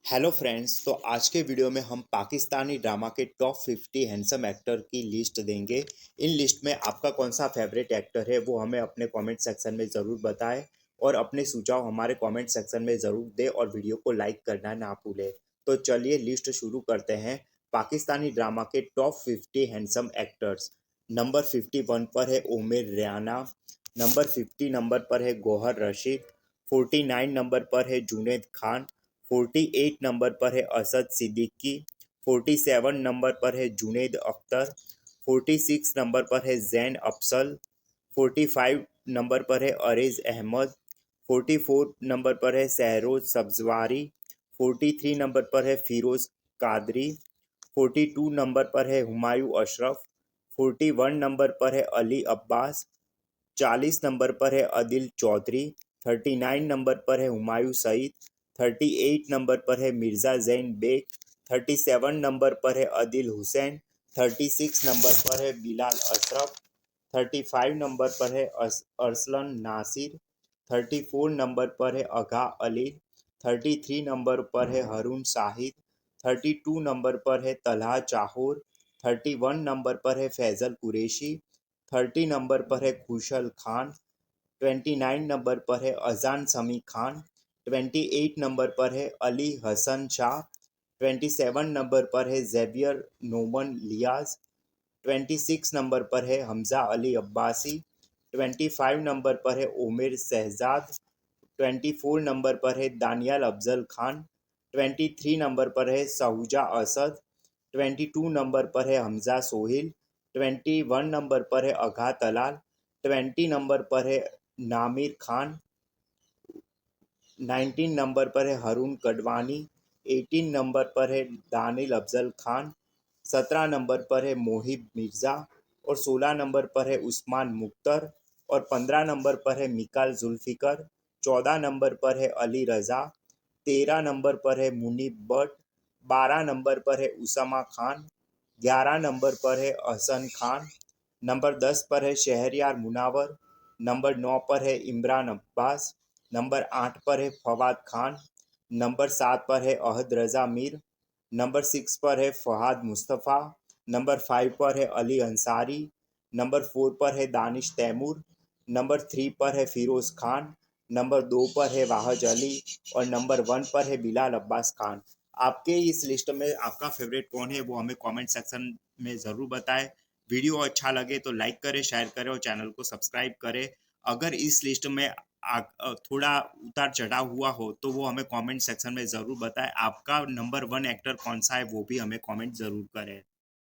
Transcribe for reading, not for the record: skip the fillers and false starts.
Hello friends. तो आज के वीडियो में हम पाकिस्तानी ड्रामा के टॉप 50 हैंडसम एक्टर की लिस्ट देंगे। इन लिस्ट में आपका कौन सा फेवरेट एक्टर है वो हमें अपने कमेंट सेक्शन में ज़रूर बताएं और अपने सुझाव हमारे कमेंट सेक्शन में ज़रूर दें और वीडियो को लाइक करना ना भूलें। तो चलिए लिस्ट शुरू करते हैं। पाकिस्तानी ड्रामा के टॉप 50 हैंडसम एक्टर्स। नंबर 51 पर है उमेर रैना। नंबर 50 नंबर पर है गौहर रशीद। 49 नंबर पर है जुनैद खान। 48 नंबर पर है असद सिद्दीकी। 47 नंबर पर है जुनैद अख्तर। 46 नंबर पर है जैन अफसल। 45 नंबर पर है अरेज अहमद। 44 नंबर पर है सहरोज सब्जवारी। 43 नंबर पर है फिरोज कादरी। 42 नंबर पर है हुमायूं अशरफ। 41 नंबर पर है अली अब्बास। 40 नंबर पर है अदिल चौधरी। 39 नंबर पर है हुमायूं सईद। 38 नंबर पर है मिर्ज़ा ज़ैन बेग। 37 नंबर पर है अदिल हुसैन। 36 नंबर पर है बिलाल अशरफ। 35 नंबर पर है अरसलन नासिर। 34 नंबर पर है अगा अली। 33 नंबर पर है हरून शाहिद। 32 नंबर पर है तलहा चाहूर। 31 नंबर पर है फैज़ल कुरैशी। 30 नंबर पर है खुशल खान। 29 नंबर पर है अजान समी खान। 28 नंबर पर है अली हसन शाह। 27 नंबर पर है जेवियर नोमन लियाज। 26 नंबर पर है हमजा अली अब्बासी। 25 नंबर पर है उमेर शहजाद। 24 नंबर पर है दानियाल अफजल खान। 23 नंबर पर है सहूजा असद। 22 नंबर पर है हमजा सोहिल। 21 नंबर पर है अघा तलाल। 20 नंबर पर है नामिर खान। 19 नंबर पर है हरून कडवानी। 18 नंबर पर है दानिल अफजल खान। 17 नंबर पर है मोहिब मिर्ज़ा। और 16 नंबर पर है उस्मान मुख्तर। और 15 नंबर पर है मिकाल जुल्फ़िकर। 14 नंबर पर है अली रज़ा। 13 नंबर पर है मुनीब भट्ट। 12 नंबर पर है उसामा खान। 11 नंबर पर है अहसन खान। नंबर 10 पर है शहरयार मुनावर। नंबर 9 पर है इमरान अब्बास। नंबर 8 पर है फवाद खान। नंबर 7 पर है अहद रज़ा मीर। नंबर 6 पर है फ़हाद मुस्तफ़ा। नंबर 5 पर है अली अंसारी। नंबर 4 पर है दानिश तैमूर। नंबर 3 पर है फ़िरोज़ खान। नंबर 2 पर है वाहज अली। और नंबर 1 पर है बिलाल अब्बास खान। आपके इस लिस्ट में आपका फेवरेट कौन है वो हमें कमेंट सेक्शन में ज़रूर बताएं। वीडियो अच्छा लगे तो लाइक करें, शेयर करें और चैनल को सब्सक्राइब करें। अगर इस लिस्ट में थोड़ा उतार चढ़ाव हुआ हो तो वो हमें कमेंट सेक्शन में ज़रूर बताएं। आपका नंबर 1 एक्टर कौन सा है वो भी हमें कमेंट ज़रूर करें।